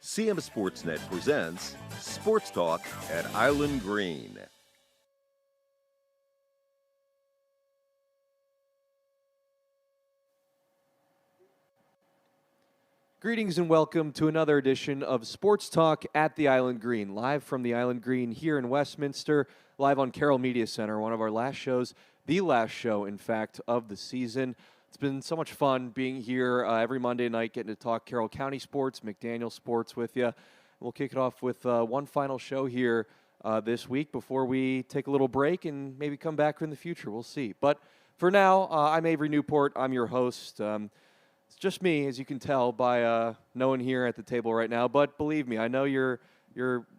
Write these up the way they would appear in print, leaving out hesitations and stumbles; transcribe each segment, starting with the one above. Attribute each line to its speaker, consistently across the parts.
Speaker 1: CM Sportsnet presents Sports Talk at Island Green.
Speaker 2: Greetings and welcome to another edition of Sports Talk at the Island Green, live from the Island Green here in Westminster, live on Carroll Media Center, one of our last shows, the last show, in fact, of the season. It's been so much fun being here every Monday night, getting to talk Carroll County sports, McDaniel sports with you. We'll kick it off with one final show here this week before we take a little break and maybe come back in the future. We'll see. But for now, I'm Avery Newport. I'm your host. It's just me, as you can tell by no one here at the table right now. But believe me, I know you're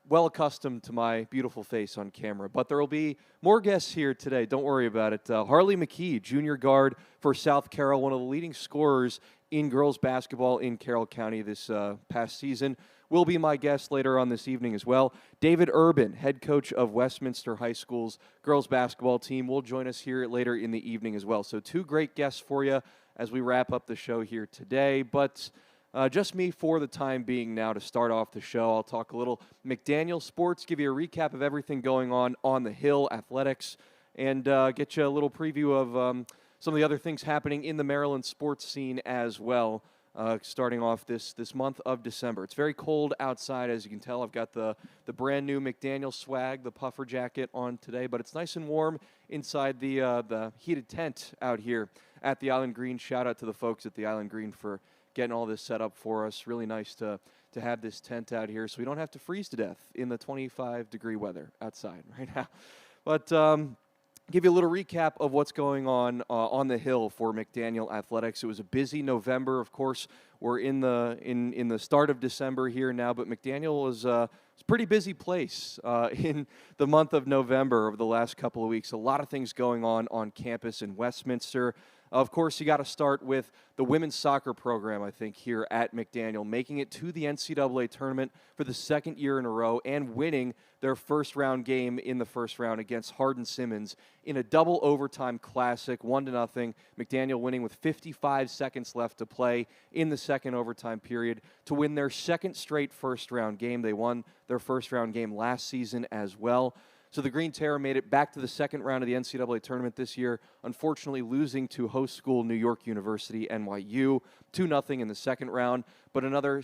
Speaker 2: well accustomed to my beautiful face on camera. But there will be more guests here today. Don't worry about it. Harley McKee, junior guard for South Carroll, one of the leading scorers in girls basketball in Carroll County this past season, will be my guest later on this evening as well. David Urban, head coach of Westminster High School's girls basketball team, will join us here later in the evening as well. So two great guests for you as we wrap up the show here today. But just me for the time being now to start off the show. I'll talk a little McDaniel sports, give you a recap of everything going on the Hill, athletics, and get you a little preview of some of the other things happening in the Maryland sports scene as well, starting off this month of December. It's very cold outside, as you can tell. I've got the brand new McDaniel swag, the puffer jacket on today, but it's nice and warm inside the heated tent out here at the Island Green. Shout out to the folks at the Island Green for getting all this set up for us. Really nice to have this tent out here so we don't have to freeze to death in the 25-degree weather outside right now. But give you a little recap of what's going on the Hill for McDaniel Athletics. It was a busy November. Of course, we're in the start of December here now, but McDaniel was a pretty busy place in the month of November over the last couple of weeks. A lot of things going on campus in Westminster. Of course, you got to start with the women's soccer program, I think, here at McDaniel, making it to the NCAA tournament for the second year in a row and winning their first-round game in the first round against Hardin-Simmons in a double overtime classic, 1-0. McDaniel winning with 55 seconds left to play in the second overtime period to win their second straight first-round game. They won their first-round game last season as well. So the Green Terror made it back to the second round of the NCAA tournament this year, unfortunately losing to host school New York University, NYU, 2-0 in the second round. But another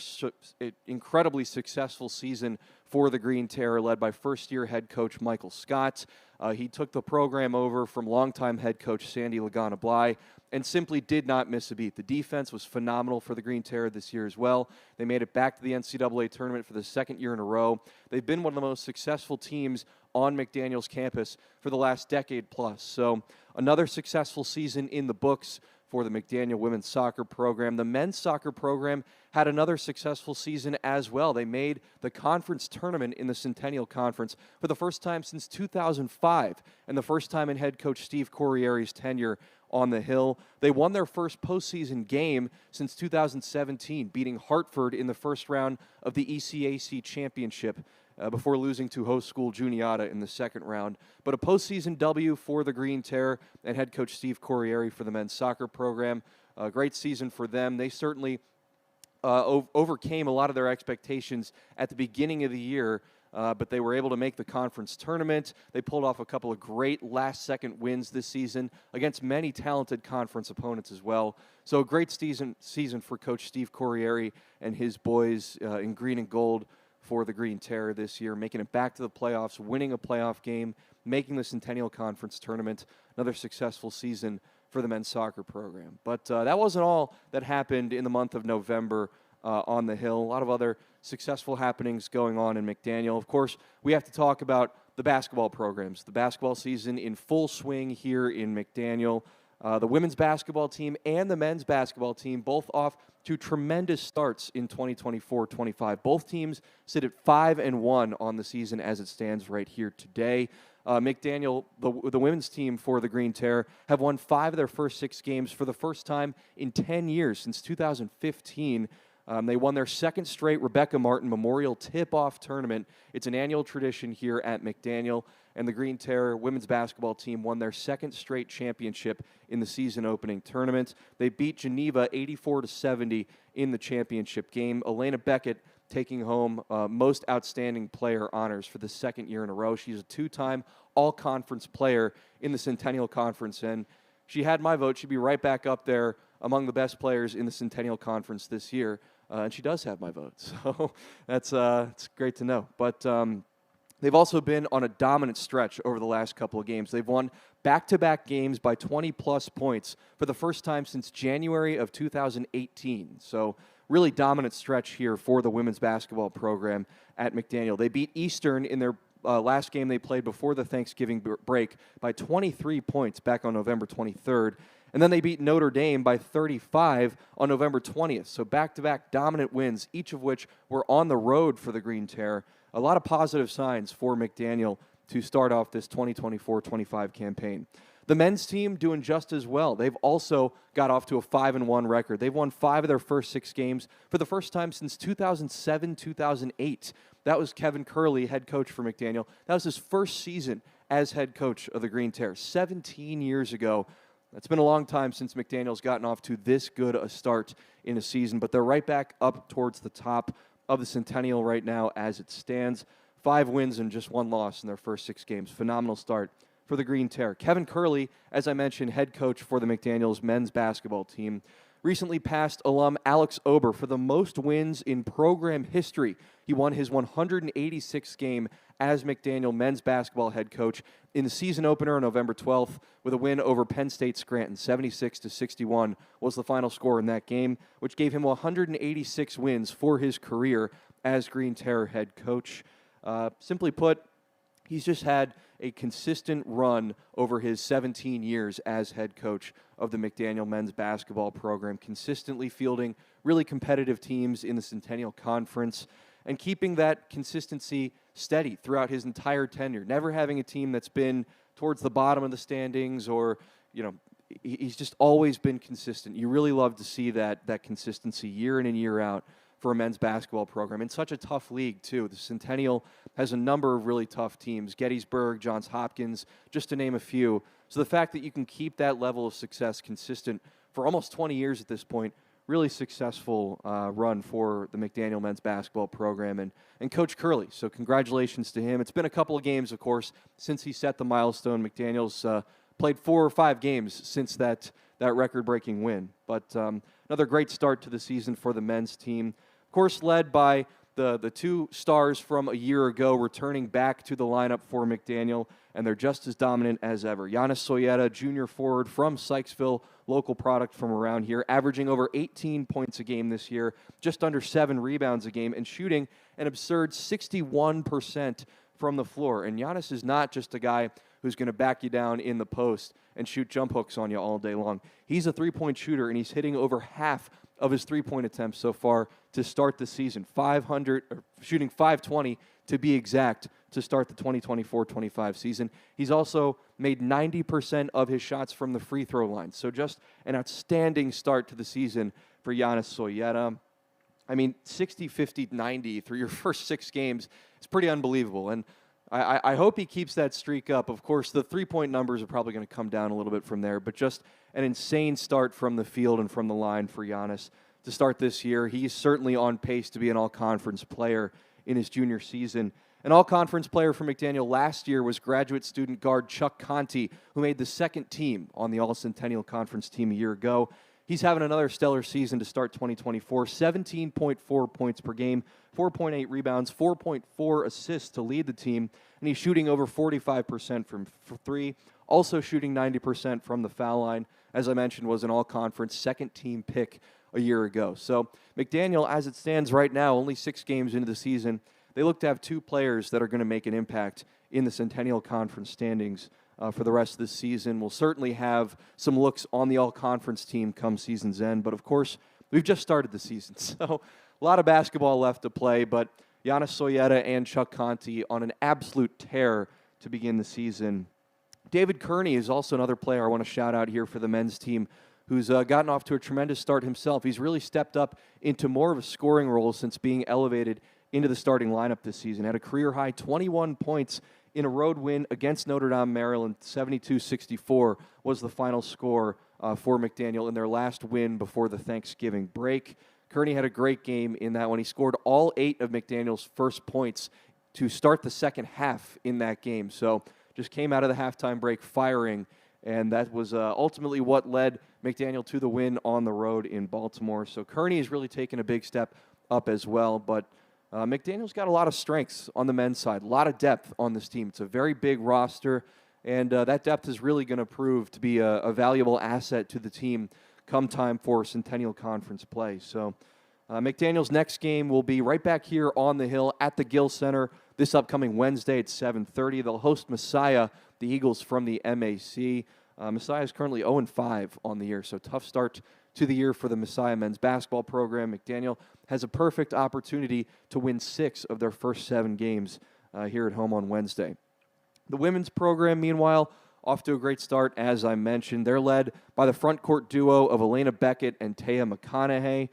Speaker 2: incredibly successful season for the Green Terror, led by first-year head coach Michael Scott. He took the program over from longtime head coach Sandy Lagana-Bly and simply did not miss a beat. The defense was phenomenal for the Green Terror this year as well. They made it back to the NCAA tournament for the second year in a row. They've been one of the most successful teams on McDaniel's campus for the last decade plus. So another successful season in the books for the McDaniel women's soccer program. The men's soccer program had another successful season as well. They made the conference tournament in the Centennial Conference for the first time since 2005 and the first time in head coach Steve Corrieri's tenure on the Hill. They won their first postseason game since 2017, beating Hartford in the first round of the ECAC championship before losing to host school Juniata in the second round. But a postseason W for the Green Terror and head coach Steve Corrieri for the men's soccer program. A great season for them. They certainly overcame a lot of their expectations at the beginning of the year, but they were able to make the conference tournament. They pulled off a couple of great last-second wins this season against many talented conference opponents as well. So a great season for Coach Steve Corrieri and his boys in green and gold for the Green Terror this year, making it back to the playoffs, winning a playoff game, making the Centennial Conference tournament. Another successful season for the men's soccer program. But that wasn't all that happened in the month of November on the Hill. A lot of other successful happenings going on in McDaniel. Of course, we have to talk about the basketball programs. The basketball season in full swing here in McDaniel. The women's basketball team and the men's basketball team both off to tremendous starts in 2024-25. Both teams sit at 5-1 on the season as it stands right here today. McDaniel, the women's team for the Green Terror, have won 5 of their first 6 games for the first time in 10 years, since 2015. They won their second straight Rebecca Martin Memorial Tip-Off Tournament. It's an annual tradition here at McDaniel. And the Green Terror women's basketball team won their second straight championship in the season opening tournament. They beat Geneva 84-70 in the championship game. Elena Beckett taking home most outstanding player honors for the second year in a row. She's a two-time all-conference player in the Centennial Conference, and she had my vote. She'd be right back up there among the best players in the Centennial Conference this year, and she does have my vote. So it's great to know. But they've also been on a dominant stretch over the last couple of games. They've won back-to-back games by 20-plus points for the first time since January of 2018. So really dominant stretch here for the women's basketball program at McDaniel. They beat Eastern in their last game they played before the Thanksgiving break by 23 points back on November 23rd. And then they beat Notre Dame by 35 on November 20th. So back-to-back dominant wins, each of which were on the road for the Green Terror. A lot of positive signs for McDaniel to start off this 2024-25 campaign. The men's team doing just as well. They've also got off to a 5-1 record. They've won 5 of their first 6 games for the first time since 2007-2008. That was Kevin Curley, head coach for McDaniel. That was his first season as head coach of the Green Terror 17 years ago. It's been a long time since McDaniel's gotten off to this good a start in a season, but they're right back up towards the top of the Centennial right now as it stands. 5 wins and just 1 loss in their first 6 games. Phenomenal start for the Green Terror. Kevin Curley, as I mentioned, head coach for the McDaniel's men's basketball team, recently passed alum Alex Ober for the most wins in program history. He won his 186th game as McDaniel men's basketball head coach in the season opener on November 12th with a win over Penn State Scranton. 76-61 was the final score in that game, which gave him 186 wins for his career as Green Terror head coach. Simply put, he's just had a consistent run over his 17 years as head coach of the McDaniel men's basketball program, consistently fielding really competitive teams in the Centennial Conference and keeping that consistency steady throughout his entire tenure, never having a team that's been towards the bottom of the standings or, he's just always been consistent. You really love to see that consistency year in and year out for a men's basketball program in such a tough league, too. The Centennial has a number of really tough teams, Gettysburg, Johns Hopkins, just to name a few. So the fact that you can keep that level of success consistent for almost 20 years at this point, really successful run for the McDaniel men's basketball program and Coach Curley. So congratulations to him. It's been a couple of games, of course, since he set the milestone. McDaniel's played 4 or 5 games since that record-breaking win. But another great start to the season for the men's team. Of course, led by the 2 stars from a year ago returning back to the lineup for McDaniel, and they're just as dominant as ever. Giannis Soyeta, junior forward from Sykesville, local product from around here, averaging over 18 points a game this year, just under 7 rebounds a game, and shooting an absurd 61% from the floor. And Giannis is not just a guy who's going to back you down in the post and shoot jump hooks on you all day long. He's a 3-point shooter, and he's hitting over half of his 3-point attempts so far to start the season. Shooting 520 to be exact to start the 2024-25 season. He's also made 90% of his shots from the free throw line. So just an outstanding start to the season for Giannis Soyeta. I mean, 60, 50, 90 through your first 6 games is pretty unbelievable. And I hope he keeps that streak up. Of course, the 3-point numbers are probably going to come down a little bit from there, but just an insane start from the field and from the line for Giannis to start this year. He's certainly on pace to be an all-conference player in his junior season. An all-conference player for McDaniel last year was graduate student guard Chuck Conti, who made the second team on the All-Centennial Conference team a year ago. He's having another stellar season to start 2024, 17.4 points per game, 4.8 rebounds, 4.4 assists to lead the team, and he's shooting over 45% from 3, also shooting 90% from the foul line. As I mentioned, was an all-conference second-team pick a year ago. So McDaniel, as it stands right now, only 6 games into the season, they look to have 2 players that are going to make an impact in the Centennial Conference standings for the rest of this season. We'll certainly have some looks on the all-conference team come season's end, but of course, we've just started the season, so a lot of basketball left to play, but Giannis Soyeta and Chuck Conti on an absolute tear to begin the season. David Kearney is also another player I want to shout out here for the men's team who's gotten off to a tremendous start himself. He's really stepped up into more of a scoring role since being elevated into the starting lineup this season. Had a career-high 21 points in a road win against Notre Dame, Maryland. 72-64 was the final score for McDaniel in their last win before the Thanksgiving break. Kearney had a great game in that one. He scored all 8 of McDaniel's first points to start the second half in that game. So just came out of the halftime break firing, and that was ultimately what led McDaniel to the win on the road in Baltimore. So Kearney has really taken a big step up as well, but McDaniel's got a lot of strengths on the men's side, a lot of depth on this team. It's a very big roster, and that depth is really going to prove to be a valuable asset to the team come time for Centennial Conference play. So McDaniel's next game will be right back here on the Hill at the Gill Center this upcoming Wednesday at 7:30. They'll host Messiah, the Eagles from the MAC. Messiah is currently 0-5 on the year, so tough start to the year for the Messiah men's basketball program. McDaniel has a perfect opportunity to win 6 of their first 7 games here at home on Wednesday. The women's program, meanwhile, off to a great start, as I mentioned. They're led by the front court duo of Elena Beckett and Taya McConaughey.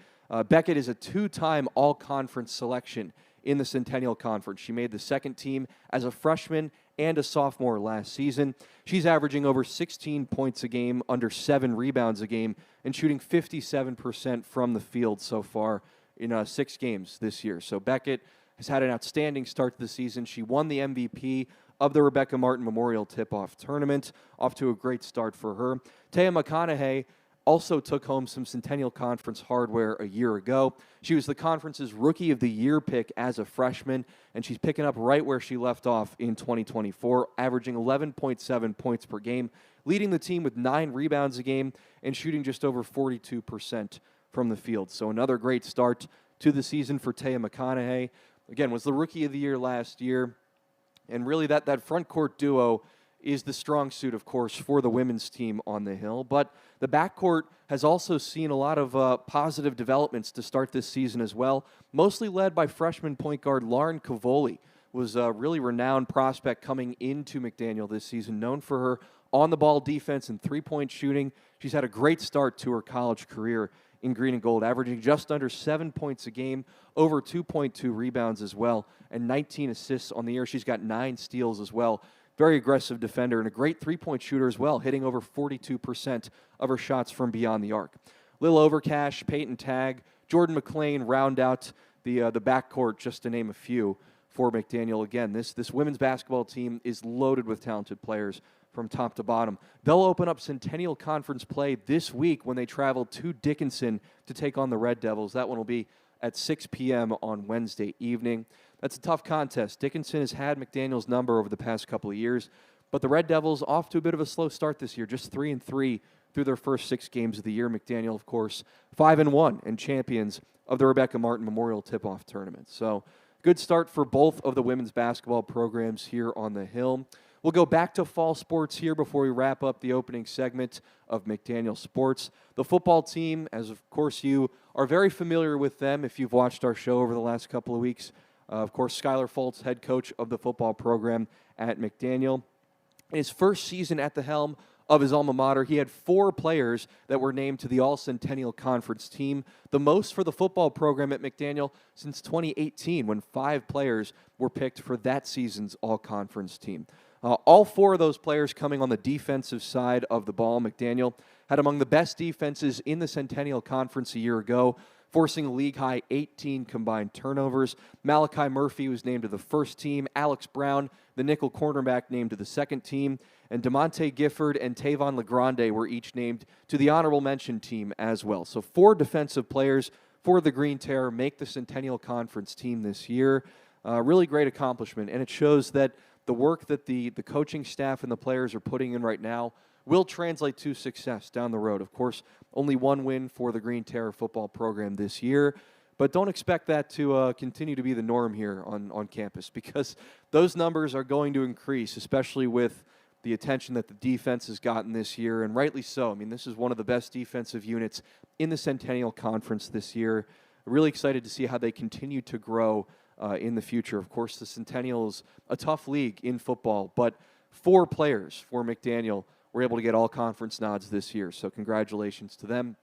Speaker 2: Beckett is a 2-time all-conference selection in the Centennial Conference. She made the second team as a freshman and a sophomore last season. She's averaging over 16 points a game, under 7 rebounds a game, and shooting 57% from the field so far in 6 games this year. So Beckett has had an outstanding start to the season. She won the MVP of the Rebecca Martin Memorial Tip-Off Tournament. Off to a great start for her. Taya McConaughey also took home some Centennial Conference hardware a year ago. She was the conference's Rookie of the Year pick as a freshman, and she's picking up right where she left off in 2024, averaging 11.7 points per game, leading the team with 9 rebounds a game, and shooting just over 42% from the field. So another great start to the season for Taya McConaughey. Again, was the Rookie of the Year last year. And really that front court duo is the strong suit, of course, for the women's team on the Hill. But the backcourt has also seen a lot of positive developments to start this season as well, mostly led by freshman point guard Lauren Cavoli, was a really renowned prospect coming into McDaniel this season, known for her on-the-ball defense and three-point shooting. She's had a great start to her college career in green and gold, averaging just under 7 points a game, over 2.2 rebounds as well, and 19 assists on the year. She's got 9 steals as well. Very aggressive defender and a great three-point shooter as well, hitting over 42% of her shots from beyond the arc. Lil Overcash, Peyton Tagg, Jordan McClain round out the backcourt, just to name a few for McDaniel. Again, this women's basketball team is loaded with talented players from top to bottom. They'll open up Centennial Conference play this week when they travel to Dickinson to take on the Red Devils. That one will be at 6 p.m. on Wednesday evening. That's a tough contest. Dickinson has had McDaniel's number over the past couple of years, but the Red Devils off to a bit of a slow start this year, just 3-3 through their first 6 games of the year. McDaniel, of course, 5-1 and champions of the Rebecca Martin Memorial Tip-Off Tournament. So good start for both of the women's basketball programs here on the Hill. We'll go back to fall sports here before we wrap up the opening segment of McDaniel Sports. The football team, as of course you are very familiar with them if you've watched our show over the last couple of weeks. Of course, Skylar Foltz, head coach of the football program at McDaniel. In his first season at the helm of his alma mater, he had 4 players that were named to the All-Centennial Conference team, the most for the football program at McDaniel since 2018, when 5 players were picked for that season's All-Conference team. All 4 of those players coming on the defensive side of the ball. McDaniel had among the best defenses in the Centennial Conference a year ago, forcing a league-high 18 combined turnovers. Malachi Murphy was named to the first team. Alex Brown, the nickel cornerback, named to the second team. And DeMonte Gifford and Tavon LeGrande were each named to the honorable mention team as well. So 4 defensive players for the Green Terror make the Centennial Conference team this year. Really great accomplishment, and it shows that the work that the coaching staff and the players are putting in right now will translate to success down the road. Of course, only 1 win for the Green Terror football program this year, but don't expect that to continue to be the norm here on campus, because those numbers are going to increase, especially with the attention that the defense has gotten this year, and rightly so. I mean, this is one of the best defensive units in the Centennial Conference this year. Really excited to see how they continue to grow in the future. Of course, the Centennial is a tough league in football, but 4 players for McDaniel were able to get all conference nods this year, so congratulations to them.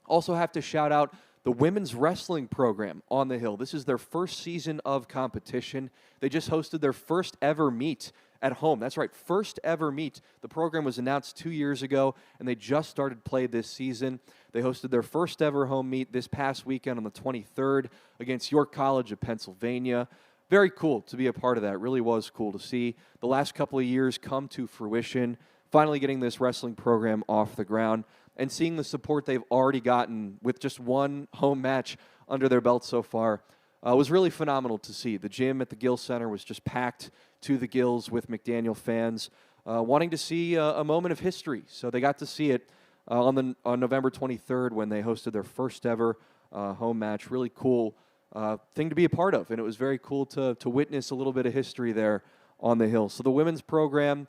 Speaker 2: Also have to shout out the women's wrestling program on the Hill. This is their first season of competition. They just hosted their first ever meet at home. That's right, first ever meet. The program was announced 2 years ago, and they just started play this season. They hosted their first ever home meet this past weekend on the 23rd against York College of Pennsylvania. Very cool to be a part of that. It really was cool to see the last couple of years come to fruition, finally getting this wrestling program off the ground and seeing the support they've already gotten with just one home match under their belt so far. Was really phenomenal to see. The gym at the Gill Center was just packed to the gills with McDaniel fans wanting to see a moment of history. So they got to see it on November 23rd when they hosted their first ever home match. Really cool thing to be a part of, and it was very cool to witness a little bit of history there on the hill. So the women's program,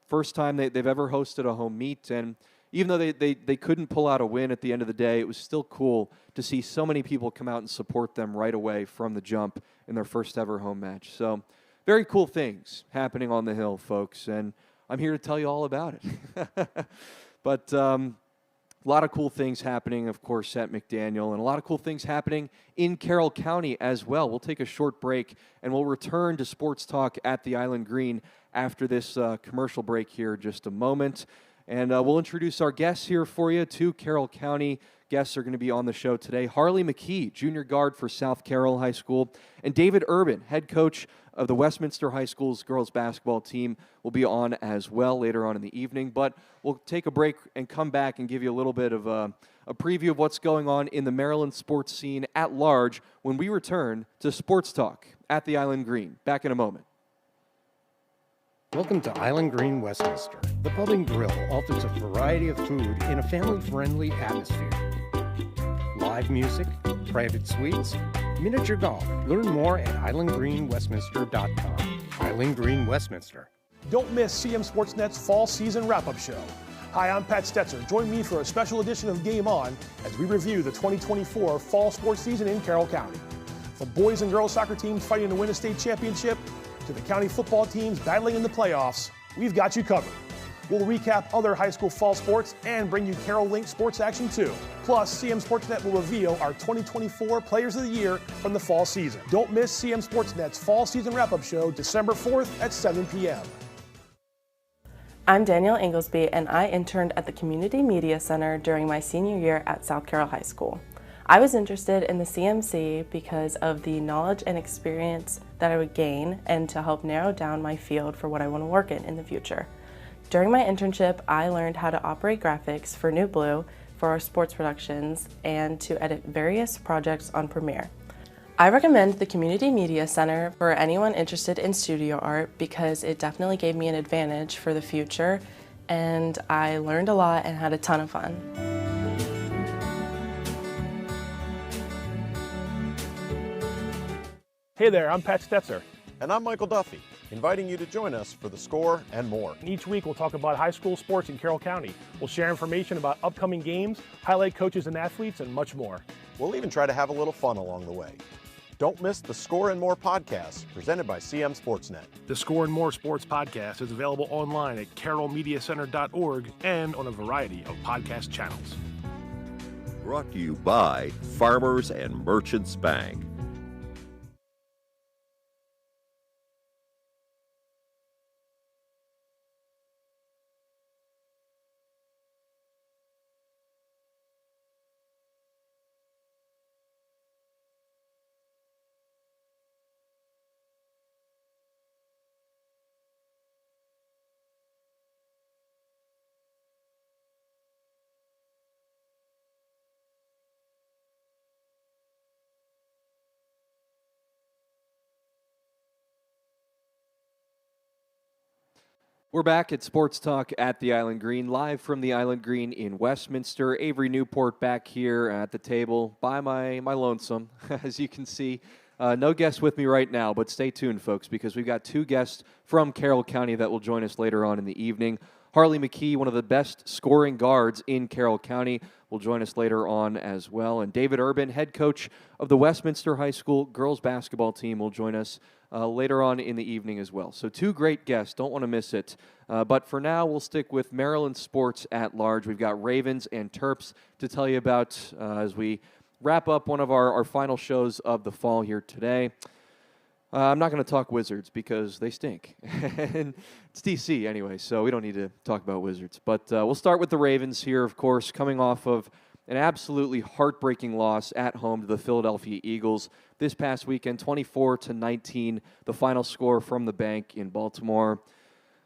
Speaker 2: first time they've ever hosted a home meet, and even though they couldn't pull out a win at the end of the day, it was still cool to see so many people come out and support them right away from the jump in their first ever home match. So very cool things happening on the hill, folks, and I'm here to tell you all about it. But a lot of cool things happening, of course, at McDaniel, and a lot of cool things happening in Carroll County as well. We'll take a short break, and we'll return to Sports Talk at the Island Green after this commercial break here in just a moment. And we'll introduce our guests here for you. Two Carroll County guests are going to be on the show today. Harley McKee, junior guard for South Carroll High School, and David Urban, head coach of the Westminster High School's girls basketball team, will be on as well later on in the evening. But we'll take a break and come back and give you a little bit of a preview of what's going on in the Maryland sports scene at large when we return to Sports Talk at the Island Green. Back in a moment.
Speaker 3: Welcome to Island Green, Westminster. The Pub and Grill offers a variety of food in a family-friendly atmosphere. Live music, private suites, miniature golf. Learn more at islandgreenwestminster.com. Island Green, Westminster.
Speaker 4: Don't miss CM Sportsnet's fall season wrap-up show. Hi, I'm Pat Stetzer. Join me for a special edition of Game On as we review the 2024 fall sports season in Carroll County. From boys and girls soccer teams fighting to win a state championship to the county football teams battling in the playoffs, we've got you covered. We'll recap other high school fall sports and bring you Carroll-linked sports action too. Plus, CM Sportsnet will reveal our 2024 Players of the Year from the fall season. Don't miss CM Sportsnet's fall season wrap-up show December 4th at 7 p.m.
Speaker 5: I'm Danielle Inglesby, and I interned at the Community Media Center during my senior year at South Carroll High School. I was interested in the CMC because of the knowledge and experience that I would gain and to help narrow down my field for what I want to work in the future. During my internship, I learned how to operate graphics for New Blue for our sports productions and to edit various projects on Premiere. I recommend the Community Media Center for anyone interested in studio art because it definitely gave me an advantage for the future, and I learned a lot and had a ton of fun.
Speaker 4: Hey there, I'm Pat Stetzer.
Speaker 6: And I'm Michael Duffy, inviting you to join us for The Score and more.
Speaker 4: Each week we'll talk about high school sports in Carroll County. We'll share information about upcoming games, highlight coaches and athletes, and much more.
Speaker 6: We'll even try to have a little fun along the way. Don't miss The Score and More podcast presented by CM Sportsnet.
Speaker 4: The Score and More Sports podcast is available online at carrollmediacenter.org and on a variety of podcast channels.
Speaker 1: Brought to you by Farmers and Merchants Bank.
Speaker 2: We're back at Sports Talk at the Island Green, live from the Island Green in Westminster. Avery Newport back here at the table by my lonesome, as you can see. No guests with me right now, but stay tuned, folks, because we've got two guests from Carroll County that will join us later on in the evening. Harley McKee, one of the best scoring guards in Carroll County, will join us later on as well. And David Urban, head coach of the Westminster High School girls basketball team, will join us later on in the evening as well. So two great guests. Don't want to miss it. But for now, we'll stick with Maryland sports at large. We've got Ravens and Terps to tell you about as we wrap up one of our final shows of the fall here today. I'm not going to talk Wizards because they stink. And it's DC anyway, so we don't need to talk about Wizards. But we'll start with the Ravens here, of course, coming off of an absolutely heartbreaking loss at home to the Philadelphia Eagles this past weekend, 24-19, the final score from the bank in Baltimore.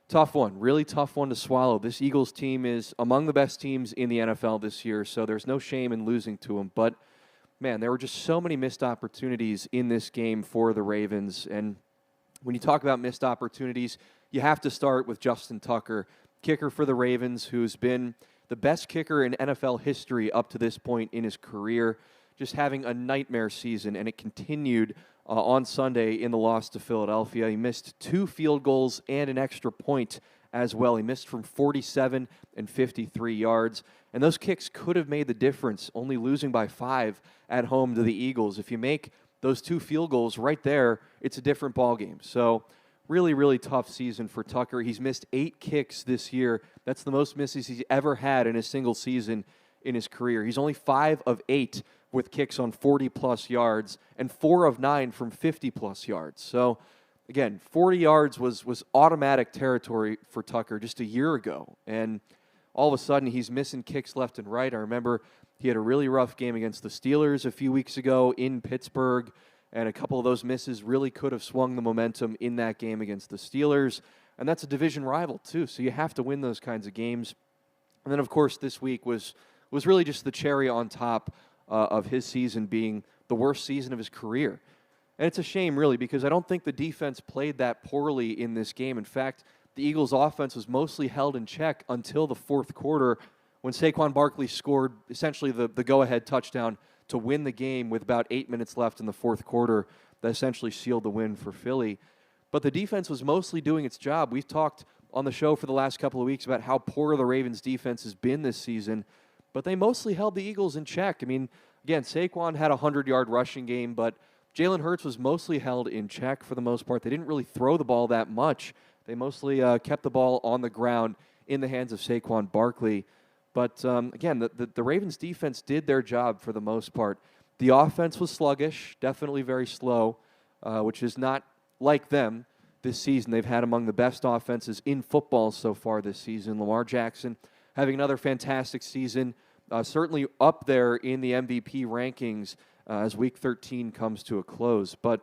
Speaker 2: Tough one, really tough one to swallow. This Eagles team is among the best teams in the NFL this year, so there's no shame in losing to them. But, man, there were just so many missed opportunities in this game for the Ravens. And when you talk about missed opportunities, you have to start with Justin Tucker, kicker for the Ravens, who's been the best kicker in NFL history up to this point in his career, just having a nightmare season, and it continued on Sunday in the loss to Philadelphia. He missed 2 field goals and an extra point as well. He missed from 47 and 53 yards, and those kicks could have made the difference, only losing by 5 at home to the Eagles. If you make those 2 field goals right there, it's a different ballgame. So really, really tough season for Tucker. He's missed 8 kicks this year. That's the most misses he's ever had in a single season in his career. He's only 5 of 8 with kicks on 40-plus yards and 4 of 9 from 50-plus yards. So, again, 40 yards was automatic territory for Tucker just a year ago. And all of a sudden, he's missing kicks left and right. I remember he had a really rough game against the Steelers a few weeks ago in Pittsburgh, and a couple of those misses really could have swung the momentum in that game against the Steelers. And that's a division rival, too, so you have to win those kinds of games. And then, of course, this week was really just the cherry on top of his season being the worst season of his career. And it's a shame, really, because I don't think the defense played that poorly in this game. In fact, the Eagles' offense was mostly held in check until the fourth quarter when Saquon Barkley scored essentially the go-ahead touchdown to win the game with about 8 minutes left in the fourth quarter that essentially sealed the win for Philly. But the defense was mostly doing its job. We've talked on the show for the last couple of weeks about how poor the Ravens' defense has been this season, but they mostly held the Eagles in check. I mean, again, Saquon had a 100-yard rushing game, but Jalen Hurts was mostly held in check for the most part. They didn't really throw the ball that much. They mostly kept the ball on the ground in the hands of Saquon Barkley. But, again, the Ravens' defense did their job for the most part. The offense was sluggish, definitely very slow, which is not like them this season. They've had among the best offenses in football so far this season. Lamar Jackson having another fantastic season, certainly up there in the MVP rankings as Week 13 comes to a close. But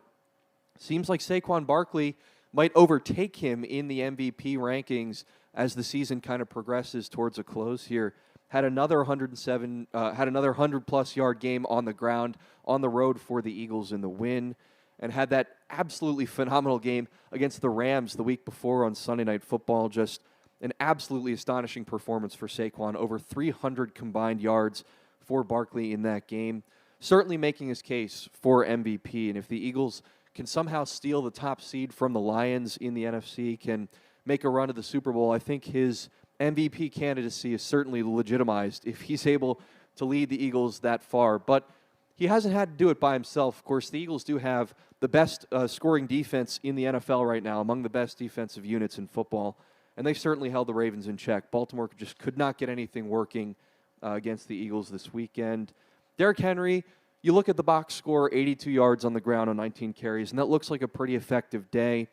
Speaker 2: seems like Saquon Barkley might overtake him in the MVP rankings as the season kind of progresses towards a close here. Had another 100-plus yard game on the ground, on the road for the Eagles in the win, and had that absolutely phenomenal game against the Rams the week before on Sunday Night Football. Just an absolutely astonishing performance for Saquon. Over 300 combined yards for Barkley in that game. Certainly making his case for MVP. And if the Eagles can somehow steal the top seed from the Lions in the NFC, can make a run to the Super Bowl, I think his MVP candidacy is certainly legitimized if he's able to lead the Eagles that far. But he hasn't had to do it by himself. Of course, the Eagles do have the best scoring defense in the NFL right now, among the best defensive units in football. And they certainly held the Ravens in check. Baltimore just could not get anything working against the Eagles this weekend. Derrick Henry, you look at the box score, 82 yards on the ground on 19 carries, and that looks like a pretty effective day.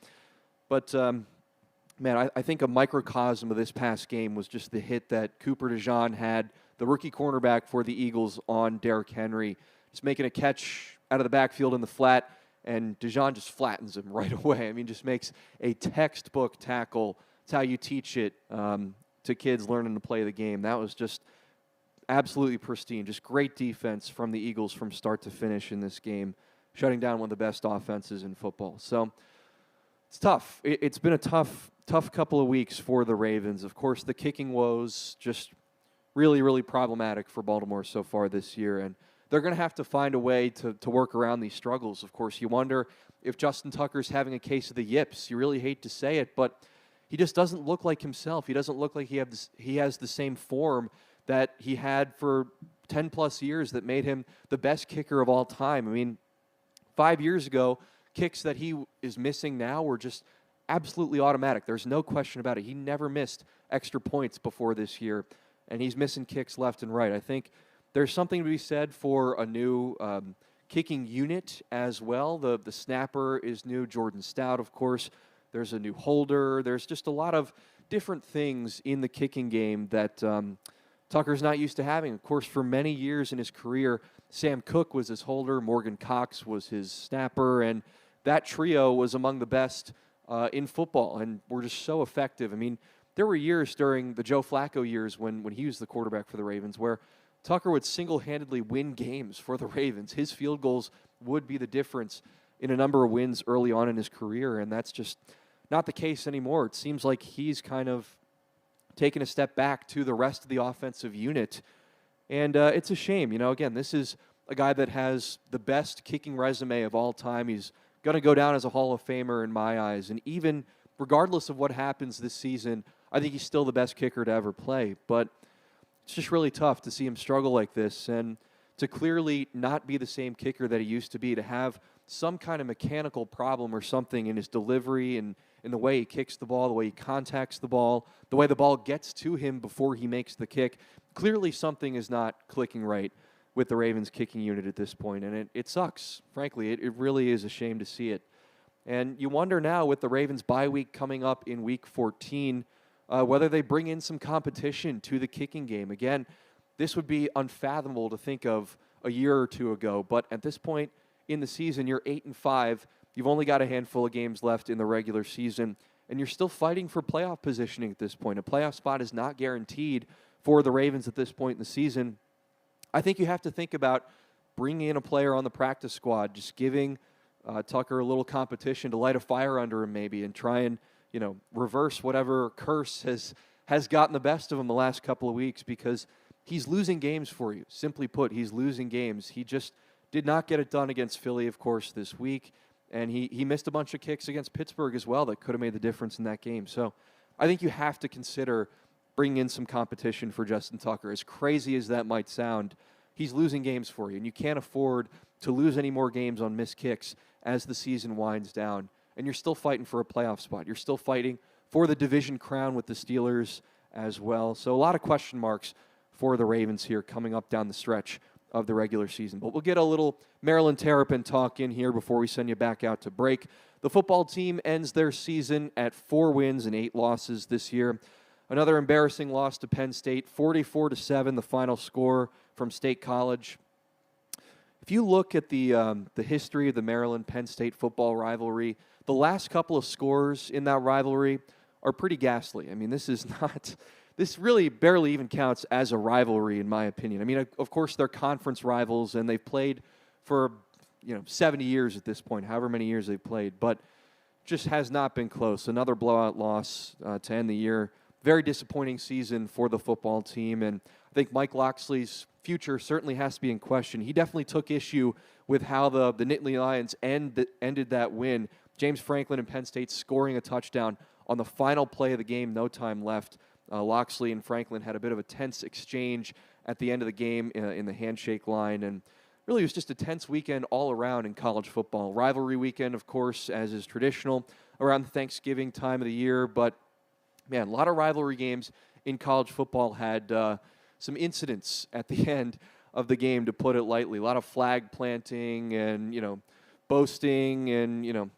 Speaker 2: But, man, I think a microcosm of this past game was just the hit that Cooper DeJean had, the rookie cornerback for the Eagles, on Derrick Henry. Just making a catch out of the backfield in the flat, and DeJean just flattens him right away. I mean, just makes a textbook tackle. It's how you teach it to kids learning to play the game. That was just absolutely pristine. Just great defense from the Eagles from start to finish in this game, shutting down one of the best offenses in football. So it's tough. It's been a tough couple of weeks for the Ravens. Of course, the kicking woes just really, really problematic for Baltimore so far this year, and they're going to have to find a way to work around these struggles. Of course, you wonder if Justin Tucker's having a case of the yips. You really hate to say it, but he just doesn't look like himself. He doesn't look like he has the same form that he had for 10-plus years that made him the best kicker of all time. I mean, 5 years ago, kicks that he is missing now were just absolutely automatic. There's no question about it. He never missed extra points before this year, and he's missing kicks left and right. I think there's something to be said for a new kicking unit as well. The snapper is new, Jordan Stout, of course. There's a new holder. There's just a lot of different things in the kicking game that Tucker's not used to having. Of course, for many years in his career, Sam Cook was his holder, Morgan Cox was his snapper, and that trio was among the best in football, and were just so effective. I mean, there were years during the Joe Flacco years when he was the quarterback for the Ravens where Tucker would single-handedly win games for the Ravens. His field goals would be the difference in a number of wins early on in his career, and that's just not the case anymore. It seems like he's kind of taken a step back to the rest of the offensive unit, and it's a shame. You know, again, this is a guy that has the best kicking resume of all time. He's going to go down as a Hall of Famer in my eyes, and even regardless of what happens this season, I think he's still the best kicker to ever play, but it's just really tough to see him struggle like this and to clearly not be the same kicker that he used to be, to have some kind of mechanical problem or something in his delivery and in the way he kicks the ball, the way he contacts the ball, the way the ball gets to him before he makes the kick. Clearly something is not clicking right with the Ravens kicking unit at this point, and it sucks. Frankly, it really is a shame to see it. And you wonder now with the Ravens bye week coming up in Week 14, whether they bring in some competition to the kicking game. Again, this would be unfathomable to think of a year or two ago, but at this point in the season, you're 8-5. You've only got a handful of games left in the regular season, and you're still fighting for playoff positioning at this point. A playoff spot is not guaranteed for the Ravens at this point in the season. I think you have to think about bringing in a player on the practice squad, just giving Tucker a little competition to light a fire under him maybe and try and reverse whatever curse has gotten the best of him the last couple of weeks, because he's losing games for you. Simply put, he's losing games. He just did not get it done against Philly, of course, this week, and he missed a bunch of kicks against Pittsburgh as well that could have made the difference in that game. So I think you have to consider bringing in some competition for Justin Tucker. As crazy as that might sound, he's losing games for you, and you can't afford to lose any more games on missed kicks as the season winds down. And you're still fighting for a playoff spot. You're still fighting for the division crown with the Steelers as well. So a lot of question marks for the Ravens here coming up down the stretch of the regular season. But we'll get a little Maryland Terrapin talk in here before we send you back out to break. The football team ends their season at 4 wins and 8 losses this year. Another embarrassing loss to Penn State, 44-7, the final score from State College. If you look at the history of the Maryland-Penn State football rivalry, the last couple of scores in that rivalry are pretty ghastly. I mean, this really barely even counts as a rivalry, in my opinion. I mean, of course, they're conference rivals, and they've played for 70 years at this point, however many years they've played, but just has not been close. Another blowout loss to end the year. Very disappointing season for the football team, and I think Mike Loxley's future certainly has to be in question. He definitely took issue with how the Nittany Lions ended that win. James Franklin and Penn State scoring a touchdown on the final play of the game, no time left. Loxley and Franklin had a bit of a tense exchange at the end of the game in the handshake line, and really it was just a tense weekend all around in college football. Rivalry weekend, of course, as is traditional around the Thanksgiving time of the year, but man, a lot of rivalry games in college football had some incidents at the end of the game, to put it lightly. A lot of flag planting and, boasting and,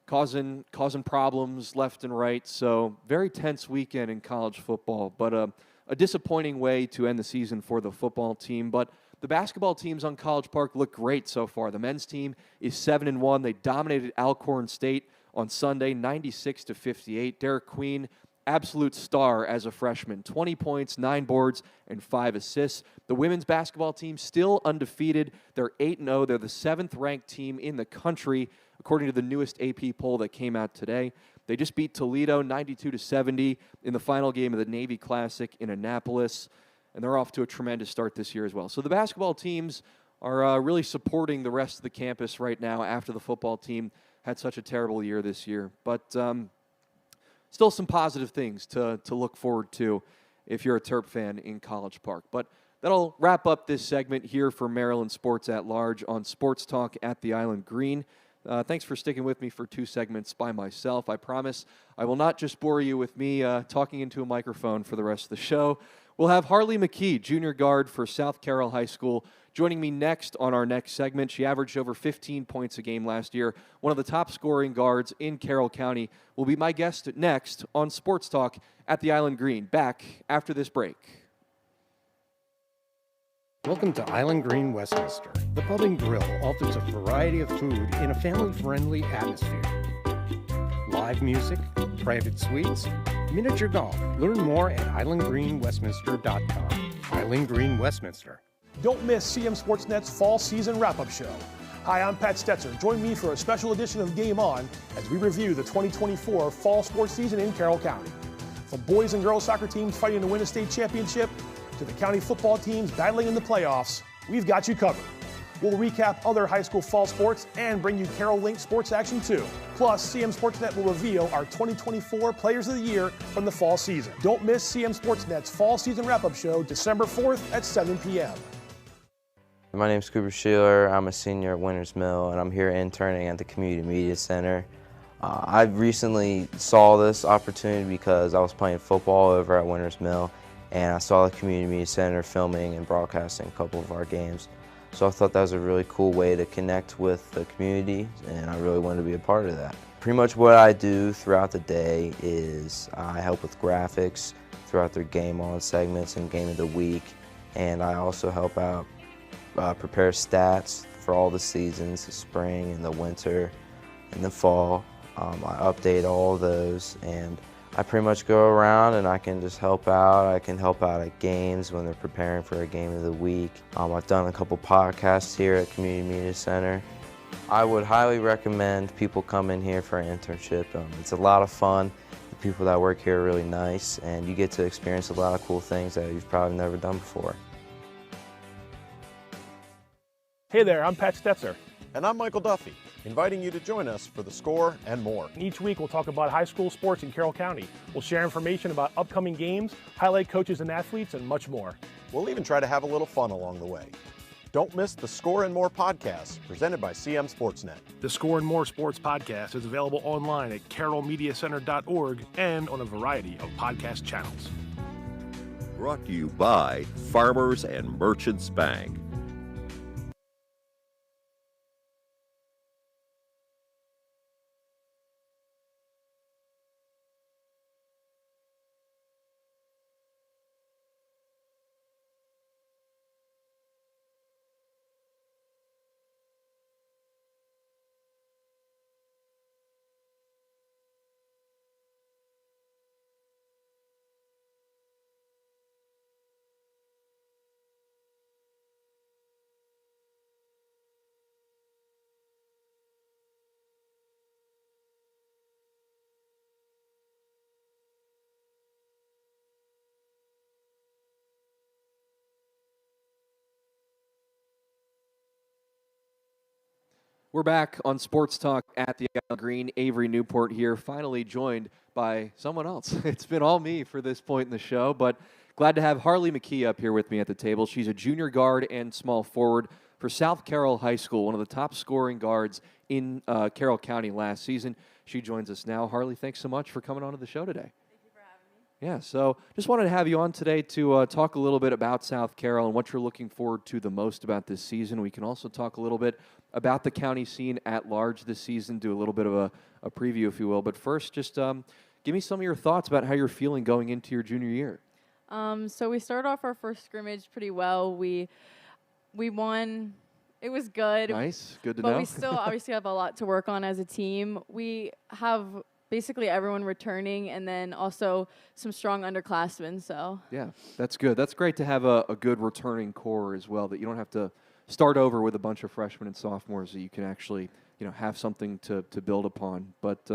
Speaker 2: causing problems left and right. So very tense weekend in college football, but a disappointing way to end the season for the football team. But the basketball teams on College Park look great so far. The men's team is 7-1. They dominated Alcorn State on Sunday, 96-58. Derek Queen, absolute star as a freshman. 20 points, 9 boards, and 5 assists. The women's basketball team still undefeated. They're 8-0. They're the 7th-ranked team in the country, according to the newest AP poll that came out today. They just beat Toledo 92-70 in the final game of the Navy Classic in Annapolis, and they're off to a tremendous start this year as well. So the basketball teams are really supporting the rest of the campus right now after the football team had such a terrible year this year. But still some positive things to look forward to if you're a Terp fan in College Park. But that'll wrap up this segment here for Maryland Sports at Large on Sports Talk at the Island Green. Thanks for sticking with me for 2 segments by myself. I promise I will not just bore you with me talking into a microphone for the rest of the show. We'll have Harley McKee, junior guard for South Carroll High School, joining me next on our next segment. She averaged over 15 points a game last year. One of the top scoring guards in Carroll County will be my guest next on Sports Talk at the Island Green. Back after this break.
Speaker 3: Welcome to Island Green, Westminster. The Pub and Grill offers a variety of food in a family-friendly atmosphere. Live music, private suites, miniature golf. Learn more at islandgreenwestminster.com. Island Green, Westminster.
Speaker 4: Don't miss CM Sportsnet's fall season wrap-up show. Hi, I'm Pat Stetzer. Join me for a special edition of Game On as we review the 2024 fall sports season in Carroll County. From boys and girls soccer teams fighting to win a state championship to the county football teams battling in the playoffs, we've got you covered. We'll recap other high school fall sports and bring you Carroll-linked sports action too. Plus, CM Sportsnet will reveal our 2024 Players of the Year from the fall season. Don't miss CM Sportsnet's fall season wrap-up show December 4th at 7 p.m.
Speaker 7: My name's Cooper Sheeler. I'm a senior at Winters Mill, and I'm here interning at the Community Media Center. I recently saw this opportunity because I was playing football over at Winters Mill, and I saw the Community Media Center filming and broadcasting a couple of our games. So I thought that was a really cool way to connect with the community, and I really wanted to be a part of that. Pretty much what I do throughout the day is I help with graphics throughout their Game On segments and Game of the Week, and I also help out prepare stats for all the seasons, the spring and the winter and the fall. I update all of those, and I pretty much go around and I can just help out. I can help out at games when they're preparing for a game of the week. I've done a couple podcasts here at Community Media Center. I would highly recommend people come in here for an internship. It's a lot of fun. The people that work here are really nice, and you get to experience a lot of cool things that you've probably never done before.
Speaker 4: Hey there, I'm Pat Stetzer.
Speaker 6: And I'm Michael Duffy, inviting you to join us for The Score and more.
Speaker 4: Each week we'll talk about high school sports in Carroll County. We'll share information about upcoming games, highlight coaches and athletes, and much more.
Speaker 6: We'll even try to have a little fun along the way. Don't miss The Score and More podcast presented by CM Sportsnet.
Speaker 4: The Score and More Sports podcast is available online at carrollmediacenter.org and on a variety of podcast channels.
Speaker 1: Brought to you by Farmers and Merchants Bank.
Speaker 2: We're back on Sports Talk at the Island Green. Avery Newport here, finally joined by someone else. It's been all me for this point in the show, but glad to have Harley McKee up here with me at the table. She's a junior guard and small forward for South Carroll High School, one of the top scoring guards in Carroll County last season. She joins us now. Harley, thanks so much for coming on to the show today.
Speaker 5: Thank you for having me.
Speaker 2: Yeah, so just wanted to have you on today to talk a little bit about South Carroll and what you're looking forward to the most about this season. We can also talk a little bit about the county scene at large this season, do a little bit of a preview, if you will. But first, just give me some of your thoughts about how you're feeling going into your junior year.
Speaker 8: So we started off our first scrimmage pretty well. We won. It was good.
Speaker 2: Nice, good to
Speaker 8: know.
Speaker 2: know.
Speaker 8: But we still obviously have a lot to work on as a team. We have basically everyone returning, and then also some strong underclassmen. So
Speaker 2: yeah, that's good. That's great to have a good returning core as well, that you don't have to start over with a bunch of freshmen and sophomores, that you can actually have something to build upon. But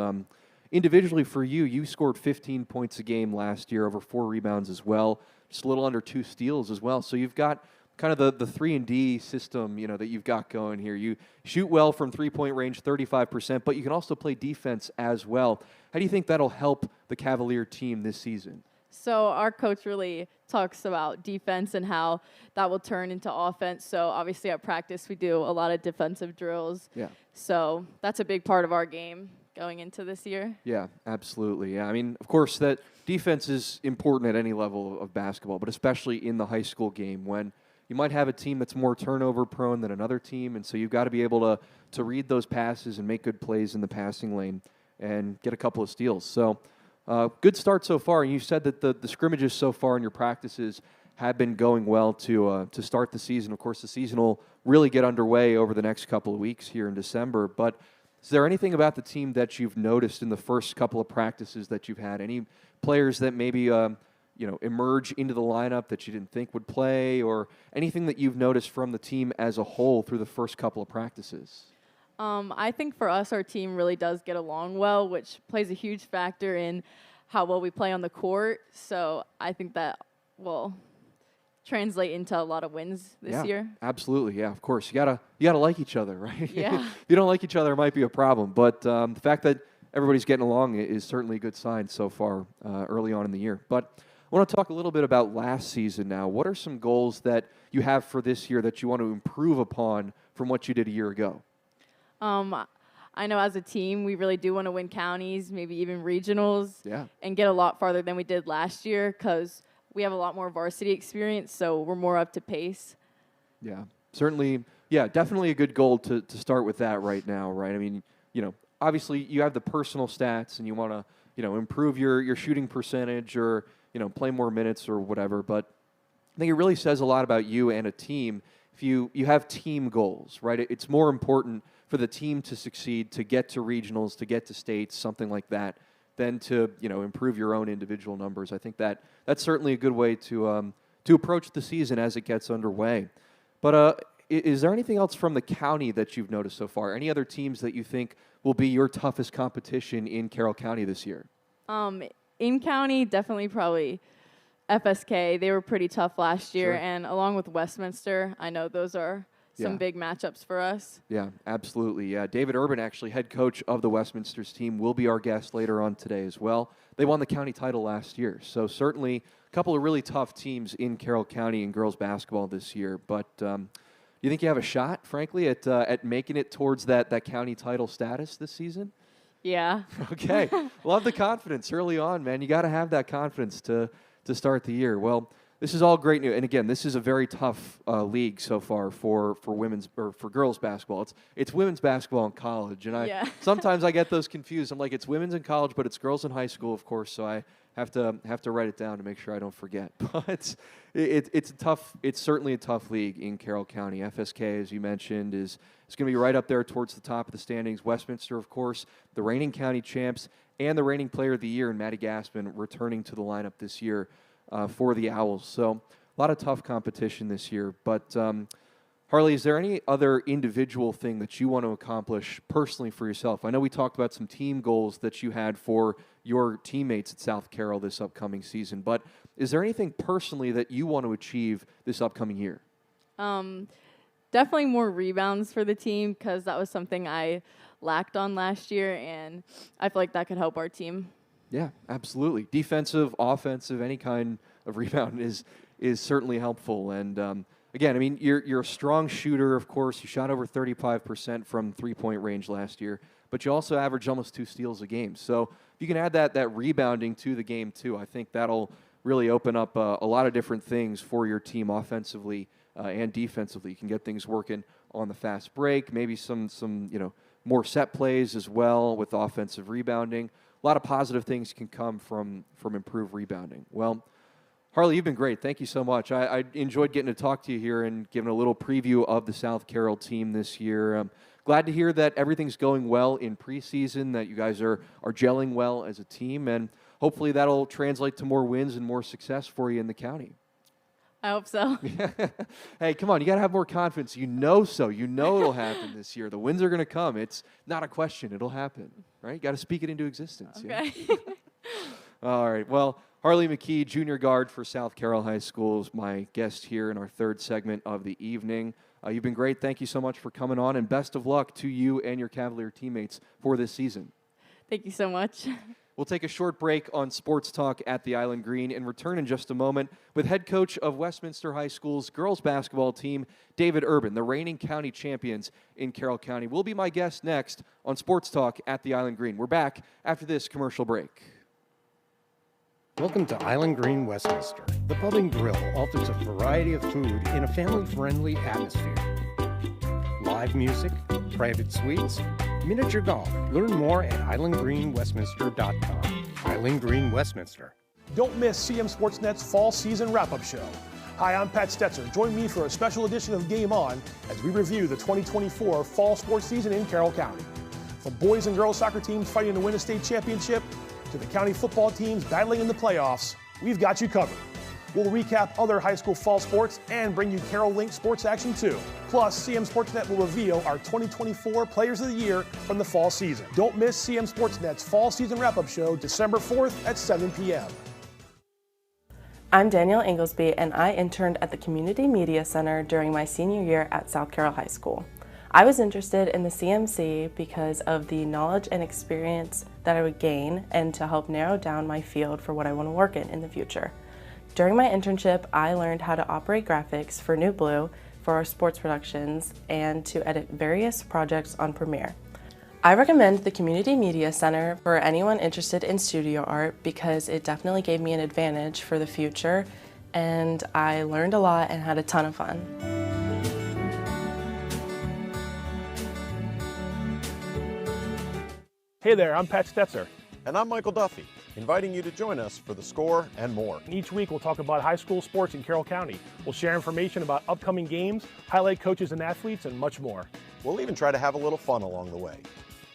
Speaker 2: individually for you, you scored 15 points a game last year, over 4 rebounds as well, just a little under 2 steals as well. So you've got kind of the 3-and-D system, that you've got going here. You shoot well from three-point range, 35%, but you can also play defense as well. How do you think that'll help the Cavalier team this season?
Speaker 8: So our coach really talks about defense and how that will turn into offense. So obviously at practice we do a lot of defensive drills.
Speaker 2: Yeah.
Speaker 8: So that's a big part of our game, going into this year.
Speaker 2: Yeah, absolutely. Yeah, I mean, of course, that defense is important at any level of basketball, but especially in the high school game when you might have a team that's more turnover prone than another team, and so you've got to be able to read those passes and make good plays in the passing lane and get a couple of steals. So good start so far. And you said that the scrimmages so far in your practices have been going well to start the season. Of course, the season will really get underway over the next couple of weeks here in December. But is there anything about the team that you've noticed in the first couple of practices that you've had? Any players that maybe emerge into the lineup that you didn't think would play, or anything that you've noticed from the team as a whole through the first couple of practices?
Speaker 8: I think for us, our team really does get along well, which plays a huge factor in how well we play on the court. So I think that will translate into a lot of wins this year.
Speaker 2: Absolutely, yeah, of course. You gotta like each other, right?
Speaker 8: Yeah.
Speaker 2: If you don't like each other, it might be a problem. But the fact that everybody's getting along is certainly a good sign so far early on in the year. But I want to talk a little bit about last season now. What are some goals that you have for this year that you want to improve upon from what you did a year ago?
Speaker 8: I know as a team, we really do want to win counties, maybe even regionals,
Speaker 2: Yeah.
Speaker 8: and get a lot farther than we did last year because we have a lot more varsity experience, so we're more up to pace.
Speaker 2: Yeah, certainly. Yeah, definitely a good goal to start with that right now, right? I mean, obviously you have the personal stats and you want to, improve your shooting percentage or, play more minutes or whatever. But I think it really says a lot about you and a team if you have team goals, right? It's more important for the team to succeed, to get to regionals, to get to states, something like that, than to, improve your own individual numbers. I think that's certainly a good way to approach the season as it gets underway. But is there anything else from the county that you've noticed so far? Any other teams that you think will be your toughest competition in Carroll County this year?
Speaker 8: In county, definitely probably FSK. They were pretty tough last year,
Speaker 2: Sure.
Speaker 8: and along with Westminster, I know those are some
Speaker 2: Yeah.
Speaker 8: big matchups for us.
Speaker 2: Yeah, absolutely. Yeah, David Urban, actually head coach of the Westminster's team, will be our guest later on today as well. They won the county title last year, so certainly a couple of really tough teams in Carroll County in girls basketball this year. But do you think you have a shot, frankly, at making it towards that county title status this season?
Speaker 8: Yeah.
Speaker 2: Okay, love the confidence early on, man. You got to have that confidence to start the year. Well, this is all great news, and again, this is a very tough league so far for women's or for girls basketball. It's women's basketball in college, and sometimes I get those confused. I'm like, it's women's in college, but it's girls in high school, of course. So I have to write it down to make sure I don't forget. But it's tough. It's certainly a tough league in Carroll County. FSK, as you mentioned, is going to be right up there towards the top of the standings. Westminster, of course, the reigning county champs and the reigning player of the year, and Maddie Gaspin returning to the lineup this year for the Owls. So a lot of tough competition this year. But Harley, is there any other individual thing that you want to accomplish personally for yourself? I know we talked about some team goals that you had for your teammates at South Carroll this upcoming season, but is there anything personally that you want to achieve this upcoming year?
Speaker 8: Definitely more rebounds for the team because that was something I lacked on last year, and I feel like that could help our team.
Speaker 2: Yeah, absolutely. Defensive, offensive, any kind of rebound is certainly helpful. And again, I mean, you're a strong shooter, of course. You shot over 35% from three-point range last year, but you also average almost 2 steals a game. So if you can add that rebounding to the game too, I think that'll really open up a lot of different things for your team offensively and defensively. You can get things working on the fast break, maybe some more set plays as well with offensive rebounding. A lot of positive things can come from improved rebounding. Well, Harley, you've been great. Thank you so much. I enjoyed getting to talk to you here and giving a little preview of the South Carroll team this year. I'm glad to hear that everything's going well in preseason, that you guys are gelling well as a team, and hopefully that'll translate to more wins and more success for you in the county.
Speaker 8: I hope so.
Speaker 2: Hey, come on. You got to have more confidence. You know it'll happen this year. The wins are going to come. It's not a question. It'll happen, right? You got to speak it into existence.
Speaker 8: Okay.
Speaker 2: Yeah? All right. Well, Harley McKee, junior guard for South Carroll High School, is my guest here in our third segment of the evening. You've been great. Thank you so much for coming on, and best of luck to you and your Cavalier teammates for this season.
Speaker 8: Thank you so much.
Speaker 2: We'll take a short break on Sports Talk at the Island Green and return in just a moment with head coach of Westminster High School's girls basketball team, David Urban, the reigning county champions in Carroll County, will be my guest next on Sports Talk at the Island Green. We're back after this commercial break.
Speaker 3: Welcome to Island Green, Westminster. The Pub and Grill offers a variety of food in a family-friendly atmosphere. Live music, private suites, miniature golf. Learn more at islandgreenwestminster.com. Island Green, Westminster.
Speaker 4: Don't miss CM Sportsnet's fall season wrap-up show. Hi, I'm Pat Stetzer. Join me for a special edition of Game On as we review the 2024 fall sports season in Carroll County. From boys and girls soccer teams fighting to win a state championship to the county football teams battling in the playoffs, we've got you covered. We'll recap other high school fall sports and bring you Carroll-linked sports action too. Plus, CM Sportsnet will reveal our 2024 Players of the Year from the fall season. Don't miss CM Sportsnet's fall season wrap-up show December 4th at 7 p.m.
Speaker 5: I'm Danielle Inglesby, and I interned at the Community Media Center during my senior year at South Carroll High School. I was interested in the CMC because of the knowledge and experience that I would gain and to help narrow down my field for what I want to work in the future. During my internship, I learned how to operate graphics for New Blue for our sports productions and to edit various projects on Premiere. I recommend the Community Media Center for anyone interested in studio art because it definitely gave me an advantage for the future, and I learned a lot and had a ton of fun.
Speaker 4: Hey there, I'm Pat Stetzer.
Speaker 6: And I'm Michael Duffy, inviting you to join us for The Score and more.
Speaker 4: Each week we'll talk about high school sports in Carroll County. We'll share information about upcoming games, highlight coaches and athletes, and much more.
Speaker 6: We'll even try to have a little fun along the way.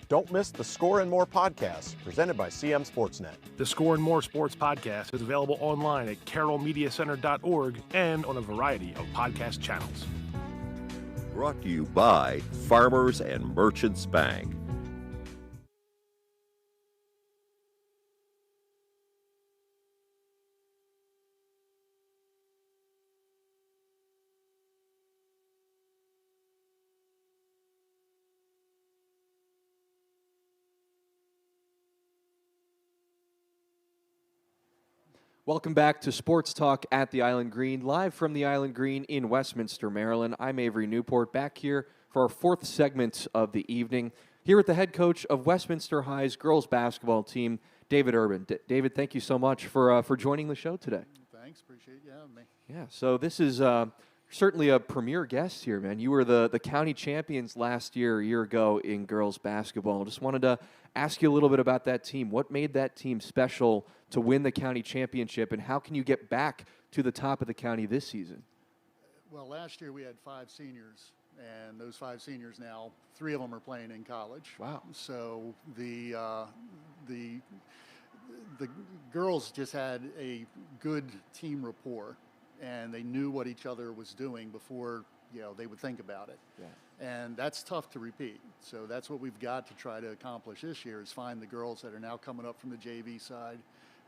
Speaker 6: Don't miss the Score and More podcast presented by CM Sportsnet.
Speaker 4: The Score and More Sports podcast is available online at carrollmediacenter.org and on a variety of podcast channels.
Speaker 1: Brought to you by Farmers and Merchants Bank.
Speaker 2: Welcome back to Sports Talk at the Island Green, live from the Island Green in Westminster, Maryland. I'm Avery Newport, back here for our fourth segment of the evening, here with the head coach of Westminster High's girls basketball team, David Urban. David, thank you so much for joining the show today.
Speaker 9: Thanks, appreciate you having me.
Speaker 2: Yeah, so this is certainly a premier guest here, man. You were the county champions last year, a year ago, in girls basketball. Just wanted to ask you a little bit about that team. What made that team special to win the county championship, and how can you get back to the top of the county this season?
Speaker 9: Well, last year we had 5 seniors, and those 5 seniors now, 3 of them are playing in college.
Speaker 2: Wow.
Speaker 9: So the girls just had a good team rapport, and they knew what each other was doing before they would think about it.
Speaker 2: Yeah.
Speaker 9: And that's tough to repeat. So that's what we've got to try to accomplish this year, is find the girls that are now coming up from the JV side.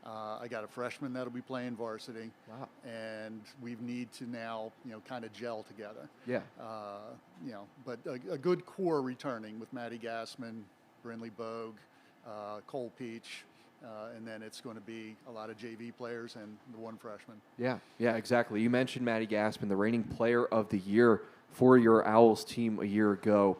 Speaker 9: I got a freshman that'll be playing varsity.
Speaker 2: Wow.
Speaker 9: And we need to now, kind of gel together.
Speaker 2: Yeah.
Speaker 9: But a good core returning with Maddie Gassman, Brindley Bogue, Cole Peach, and then it's going to be a lot of JV players and the one freshman.
Speaker 2: Yeah, exactly. You mentioned Maddie Gaspin, the reigning player of the year for your Owls team a year ago.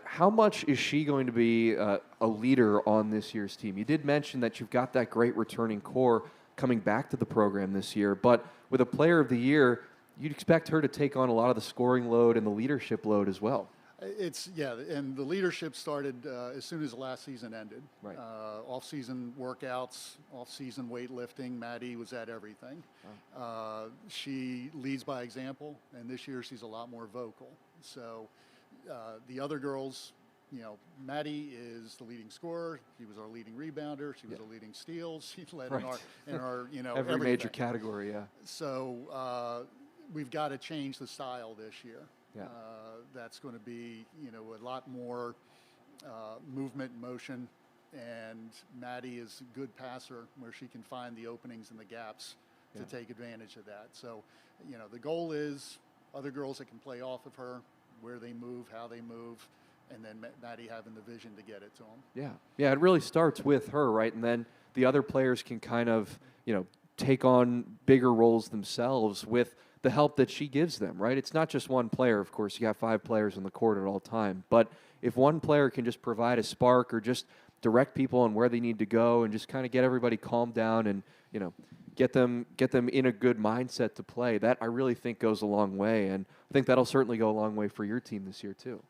Speaker 2: How much is she going to be a leader on this year's team? You did mention that you've got that great returning core coming back to the program this year, but with a player of the year, you'd expect her to take on a lot of the scoring load and the leadership load as well.
Speaker 9: And the leadership started as soon as the last season ended.
Speaker 2: Right.
Speaker 9: Off-season workouts, off-season weightlifting. Maddie was at everything.
Speaker 2: Wow.
Speaker 9: She leads by example, and this year she's a lot more vocal. So the other girls, Maddie is the leading scorer. She was our leading rebounder. She was a leading steals. She led in our every
Speaker 2: every major category. Yeah.
Speaker 9: So we've got to change the style this year.
Speaker 2: Yeah.
Speaker 9: That's going to be, a lot more movement, motion, and Maddie is a good passer where she can find the openings and the gaps to take advantage of that. So, the goal is other girls that can play off of her, where they move, how they move, and then Maddie having the vision to get it to him.
Speaker 2: Yeah. Yeah, it really starts with her, right? And then the other players can kind of, take on bigger roles themselves with the help that she gives them, right? It's not just one player, of course. You got 5 players on the court at all time. But if one player can just provide a spark or just direct people on where they need to go and just kind of get everybody calmed down and, get them in a good mindset to play, that I really think goes a long way. And I think that'll certainly go a long way for your team this year, too.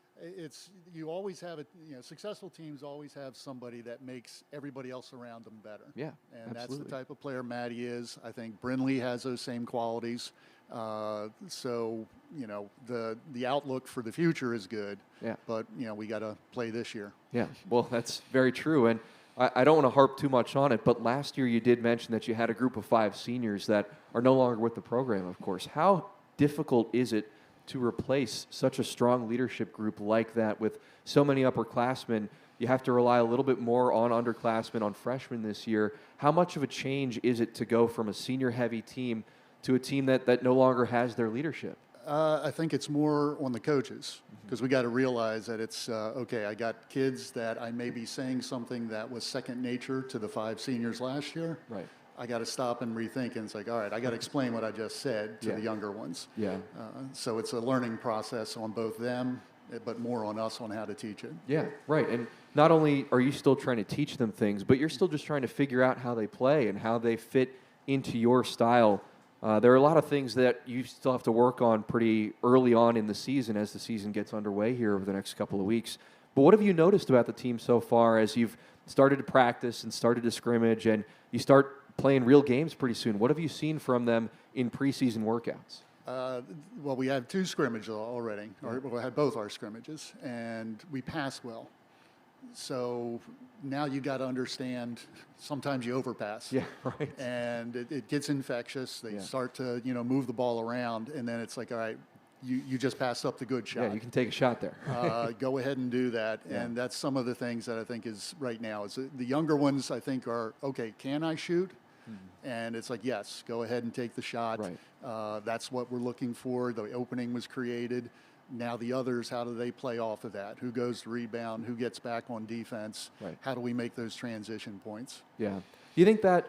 Speaker 9: You always have successful teams always have somebody that makes everybody else around them better.
Speaker 2: Yeah,
Speaker 9: and
Speaker 2: absolutely.
Speaker 9: That's the type of player Maddie is. I think Brinley has those same qualities. So the outlook for the future is good.
Speaker 2: Yeah.
Speaker 9: But we got to play this year.
Speaker 2: Yeah. Well, that's very true. And I don't want to harp too much on it, but last year you did mention that you had a group of 5 seniors that are no longer with the program, of course. How difficult is it to replace such a strong leadership group like that with so many upperclassmen? You have to rely a little bit more on underclassmen, on freshmen this year. How much of a change is it to go from a senior-heavy team to a team that no longer has their leadership?
Speaker 9: I think it's more on the coaches, because we got to realize that it's, I got kids that I may be saying something that was second nature to the 5 seniors last year.
Speaker 2: Right.
Speaker 9: I got to stop and rethink, and it's like, all right, I got to explain what I just said to the younger ones.
Speaker 2: Yeah.
Speaker 9: So it's a learning process on both them, but more on us on how to teach it.
Speaker 2: Yeah, right. And not only are you still trying to teach them things, but you're still just trying to figure out how they play and how they fit into your style. There are a lot of things that you still have to work on pretty early on in the season as the season gets underway here over the next couple of weeks. But what have you noticed about the team so far as you've started to practice and started to scrimmage and you start playing real games pretty soon? What have you seen from them in preseason workouts?
Speaker 9: Well, we had 2 scrimmages already, or we had both our scrimmages, and we passed well. So now you got to understand, sometimes you overpass.
Speaker 2: Yeah, right.
Speaker 9: And it gets infectious. They start to, move the ball around, and then it's like, all right, you just passed up the good shot.
Speaker 2: Yeah, you can take a shot there.
Speaker 9: Go ahead and do that.
Speaker 2: Yeah.
Speaker 9: And that's some of the things that I think is right now. Is the younger ones, I think, are, okay, can I shoot? And it's like, yes, go ahead and take the shot.
Speaker 2: Right.
Speaker 9: That's what we're looking for. The opening was created. Now the others, how do they play off of that? Who goes to rebound? Who gets back on defense?
Speaker 2: Right.
Speaker 9: How do we make those transition points?
Speaker 2: Yeah. Do you think that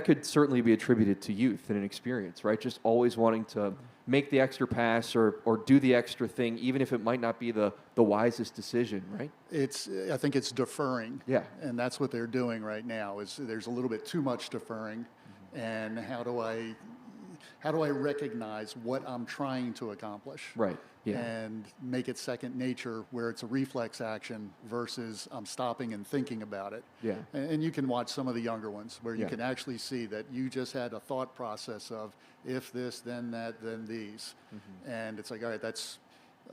Speaker 2: could certainly be attributed to youth and an experience, right? Just always wanting to make the extra pass or do the extra thing, even if it might not be the wisest decision, right?
Speaker 9: I think it's deferring.
Speaker 2: Yeah.
Speaker 9: And that's what they're doing right now, is there's a little bit too much deferring. And how do I recognize what I'm trying to accomplish?
Speaker 2: Right. Yeah.
Speaker 9: And make it second nature, where it's a reflex action versus I'm stopping and thinking about it.
Speaker 2: Yeah.
Speaker 9: And you can watch some of the younger ones where you
Speaker 2: Yeah.
Speaker 9: can actually see that you just had a thought process of if this, then that, then these. And it's like, all right, that's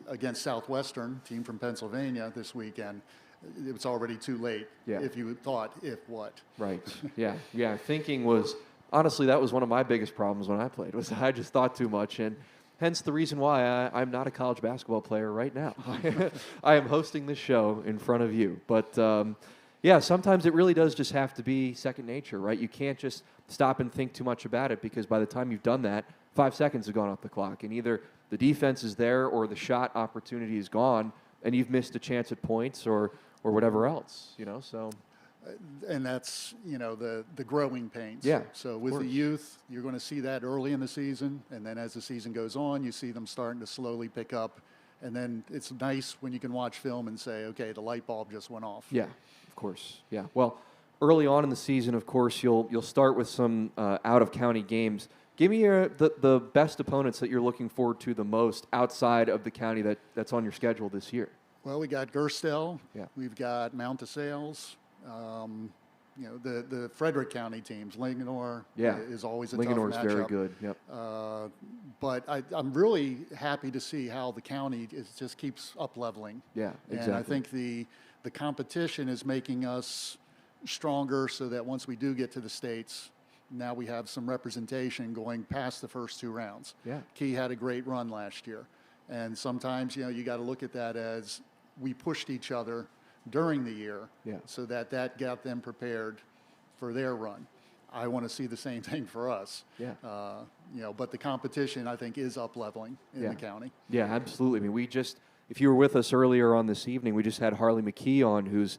Speaker 9: against Southwestern, team from Pennsylvania this weekend. It's already too late.
Speaker 2: Yeah.
Speaker 9: If you thought, if what?
Speaker 2: Right. Yeah. Yeah. Thinking was, honestly, that was one of my biggest problems when I played, was I just thought too much. And hence the reason why I'm not a college basketball player right now. I am hosting this show in front of you. But, sometimes it really does just have to be second nature, right? You can't just stop and think too much about it, because by the time you've done that, 5 seconds have gone off the clock. And either the defense is there or the shot opportunity is gone, and you've missed a chance at points or whatever else, so...
Speaker 9: And that's, the growing pains.
Speaker 2: Yeah,
Speaker 9: So with the youth, you're going to see that early in the season. And then as the season goes on, you see them starting to slowly pick up. And then it's nice when you can watch film and say, okay, the light bulb just went off.
Speaker 2: Yeah, of course. Yeah. Well, early on in the season, of course, you'll start with some out-of-county games. Give me the best opponents that you're looking forward to the most outside of the county that's on your schedule this year.
Speaker 9: Well, we got Gerstel.
Speaker 2: Yeah.
Speaker 9: We've got Mount DeSales. The Frederick County teams, Linganore is always a tough matchup.
Speaker 2: Linganor's very good. Yep.
Speaker 9: But I'm really happy to see how the county just keeps up leveling.
Speaker 2: Yeah, exactly.
Speaker 9: And I think the competition is making us stronger, so that once we do get to the states, now we have some representation going past the first 2 rounds.
Speaker 2: Yeah.
Speaker 9: Key had a great run last year, and sometimes you got to look at that as we pushed each other during the year, so that got them prepared for their run. I want to see the same thing for us.
Speaker 2: Yeah.
Speaker 9: But the competition, I think, is up leveling in the county.
Speaker 2: Yeah, absolutely. I mean, we just if you were with us earlier on this evening, we just had Harley McKee on, who's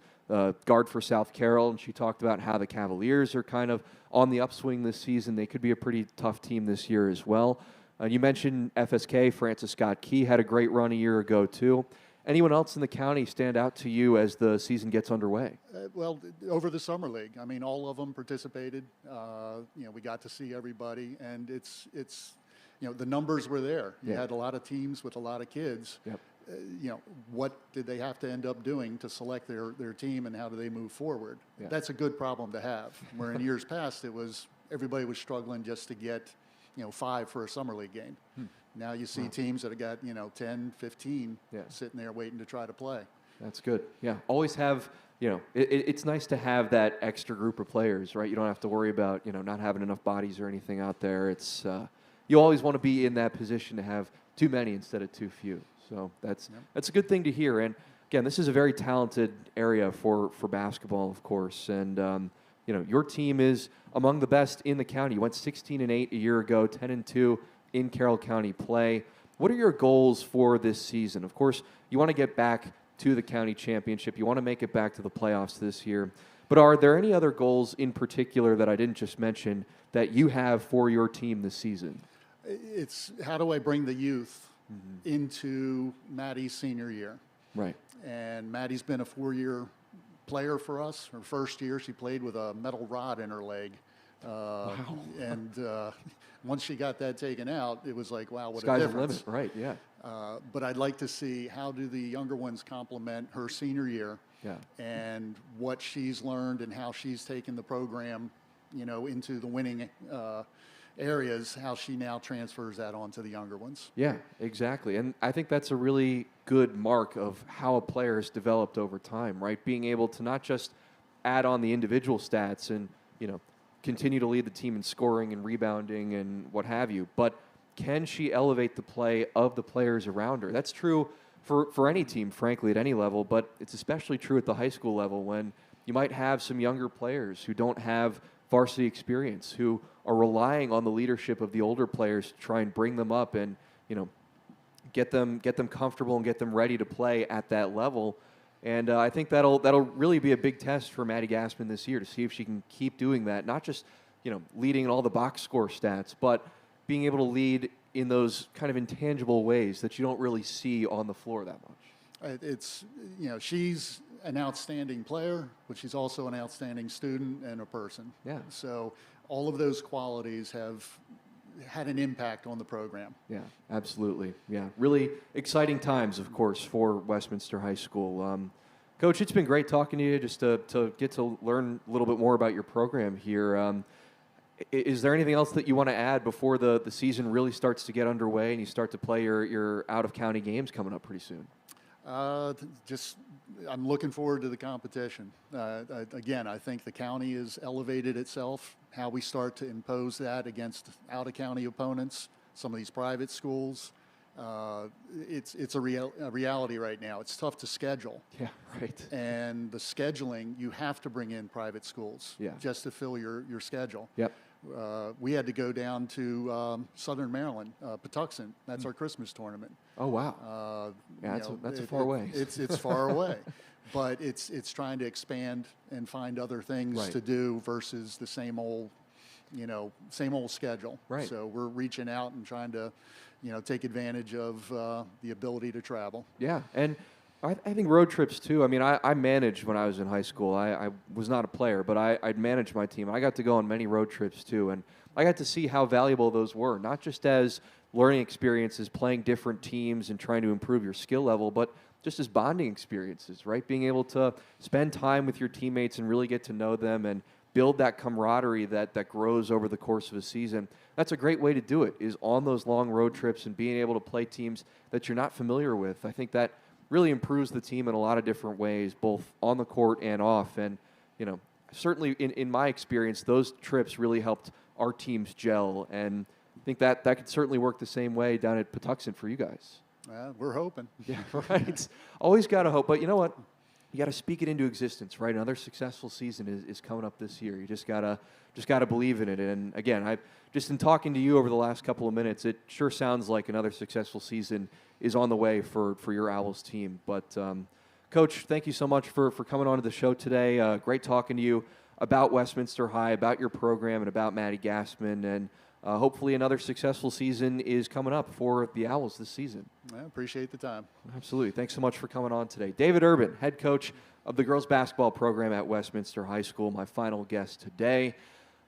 Speaker 2: guard for South Carroll, and she talked about how the Cavaliers are kind of on the upswing this season. They could be a pretty tough team this year as well. You mentioned FSK, Francis Scott Key had a great run a year ago too. Anyone else in the county stand out to you as the season gets underway?
Speaker 9: Well, over the summer league, I mean, all of them participated. We got to see everybody, and it's the numbers were there. You had a lot of teams with a lot of kids.
Speaker 2: Yep.
Speaker 9: What did they have to end up doing to select their team, and how do they move forward?
Speaker 2: Yeah.
Speaker 9: That's a good problem to have. Where in years past, it was everybody was struggling just to get 5 for a summer league game. Now you see teams that have got 10, 15 sitting there waiting to try to play.
Speaker 2: That's good. Yeah, always have. It's nice to have that extra group of players, right? You don't have to worry about not having enough bodies or anything out there. It's you always want to be in that position to have too many instead of too few. So that's a good thing to hear. And again, this is a very talented area for basketball, of course. And your team is among the best in the county. You went 16-8 a year ago, 10-2 in Carroll County play. What are your goals for this season? Of course, you want to get back to the county championship. You want to make it back to the playoffs this year. But are there any other goals in particular that I didn't just mention that you have for your team this season?
Speaker 9: It's how do I bring the youth into Maddie's senior year?
Speaker 2: Right.
Speaker 9: And Maddie's been a 4-year player for us. Her first year, she played with a metal rod in her leg.
Speaker 2: Wow.
Speaker 9: And once she got that taken out, it was like, wow, what
Speaker 2: Sky's
Speaker 9: a difference.
Speaker 2: the limit, right, yeah.
Speaker 9: But I'd like to see how do the younger ones complement her senior year and what she's learned and how she's taken the program, into the winning areas, how she now transfers that on to the younger ones.
Speaker 2: Yeah, exactly. And I think that's a really good mark of how a player has developed over time, right? Being able to not just add on the individual stats and, continue to lead the team in scoring and rebounding and what have you, but can she elevate the play of the players around her? That's true for any team, frankly, at any level, but it's especially true at the high school level when you might have some younger players who don't have varsity experience, who are relying on the leadership of the older players to try and bring them up and, get them comfortable and get them ready to play at that level. And I think that'll really be a big test for Maddie Gassman this year to see if she can keep doing that, not just, leading in all the box score stats, but being able to lead in those kind of intangible ways that you don't really see on the floor that much.
Speaker 9: It's, she's an outstanding player, but she's also an outstanding student and a person.
Speaker 2: Yeah.
Speaker 9: So all of those qualities have had an impact on the program.
Speaker 2: Yeah, absolutely. Yeah, really exciting times, of course, for Westminster High School. Coach, it's been great talking to you just to get to learn a little bit more about your program here. Is there anything else that you want to add before the season really starts to get underway and you start to play your out-of-county games coming up pretty soon?
Speaker 9: I'm looking forward to the competition. Again, I think the county has elevated itself, how we start to impose that against out-of-county opponents, some of these private schools. It's a reality right now. It's tough to schedule.
Speaker 2: Yeah, right.
Speaker 9: And the scheduling, you have to bring in private schools just to fill your schedule.
Speaker 2: Yep.
Speaker 9: We had to go down to Southern Maryland, Patuxent. That's our Christmas tournament.
Speaker 2: Oh, wow. That's a far way.
Speaker 9: It's far away. But it's trying to expand and find other things to do versus the same old schedule.
Speaker 2: Right.
Speaker 9: So we're reaching out and trying to, take advantage of the ability to travel.
Speaker 2: Yeah, and I think road trips too. I mean, I managed when I was in high school. I was not a player, but I'd managed my team. I got to go on many road trips too, and I got to see how valuable those were, not just as learning experiences, playing different teams and trying to improve your skill level, but just as bonding experiences, right? Being able to spend time with your teammates and really get to know them and build that camaraderie that grows over the course of a season. That's a great way to do it, is on those long road trips and being able to play teams that you're not familiar with. I think that really improves the team in a lot of different ways, both on the court and off. And, certainly in my experience, those trips really helped our teams gel. And I think that could certainly work the same way down at Patuxent for you guys.
Speaker 9: We're hoping.
Speaker 2: Yeah, right. Always got to hope. But you know what? you got to speak it into existence, right? Another successful season is coming up this year. You just gotta believe in it. And again, I just in talking to you over the last couple of minutes, it sure sounds like another successful season is on the way for your Owls team. But Coach, thank you so much for coming on to the show today. Great talking to you about Westminster High, about your program, and about Maddie Gassman. And hopefully another successful season is coming up for the Owls this season.
Speaker 9: I appreciate the time.
Speaker 2: Absolutely. Thanks so much for coming on today. David Urban, head coach of the girls basketball program at Westminster High School, my final guest today.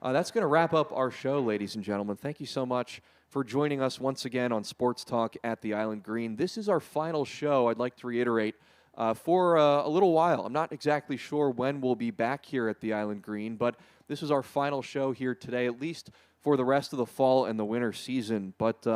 Speaker 2: That's going to wrap up our show, ladies and gentlemen. Thank you so much for joining us once again on Sports Talk at the Island Green. This is our final show, I'd like to reiterate, for a little while. I'm not exactly sure when we'll be back here at the Island Green, but this is our final show here today, at least for the rest of the fall and the winter season. But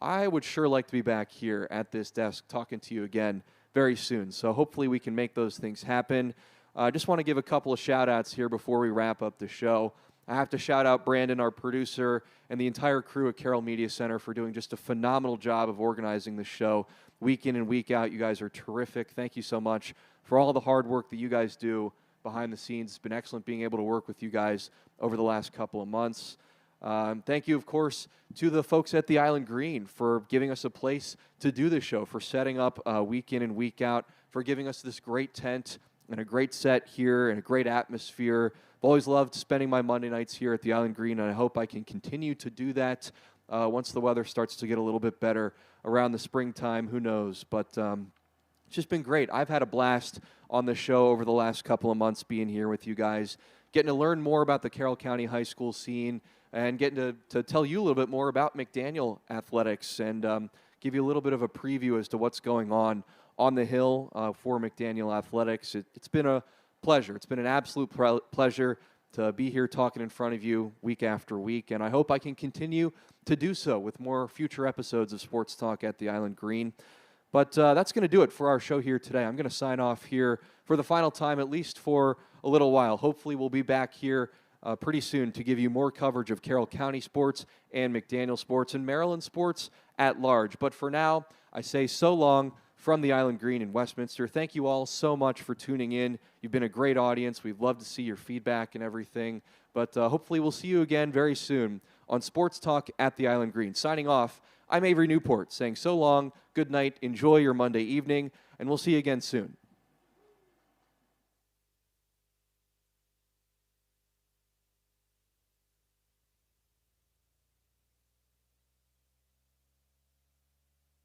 Speaker 2: I would sure like to be back here at this desk talking to you again very soon. So hopefully we can make those things happen. I just want to give a couple of shout-outs here before we wrap up the show. I have to shout out Brandon, our producer, and the entire crew at Carroll Media Center for doing just a phenomenal job of organizing the show week in and week out. You guys are terrific. Thank you so much for all the hard work that you guys do behind the scenes. It's been excellent being able to work with you guys over the last couple of months. Thank you, of course, to the folks at the Island Green for giving us a place to do this show, for setting up week in and week out, for giving us this great tent and a great set here and a great atmosphere. I've always loved spending my Monday nights here at the Island Green, and I hope I can continue to do that once the weather starts to get a little bit better around the springtime. Who knows? But it's just been great. I've had a blast on the show over the last couple of months being here with you guys, getting to learn more about the Carroll County high school scene, and getting to tell you a little bit more about McDaniel athletics and give you a little bit of a preview as to what's going on the Hill for McDaniel athletics. It's been a pleasure. It's been an absolute pleasure to be here talking in front of you week after week, and I hope I can continue to do so with more future episodes of Sports Talk at the Island Green. But that's going to do it for our show here today. I'm going to sign off here for the final time, at least for a little while. Hopefully we'll be back here pretty soon to give you more coverage of Carroll County sports and McDaniel sports and Maryland sports at large. But for now, I say so long from the Island Green in Westminster. Thank you all so much for tuning in. You've been a great audience. We'd love to see your feedback and everything. But hopefully we'll see you again very soon on Sports Talk at the Island Green. Signing off, I'm Avery Newport saying so long, good night, enjoy your Monday evening, and we'll see you again soon.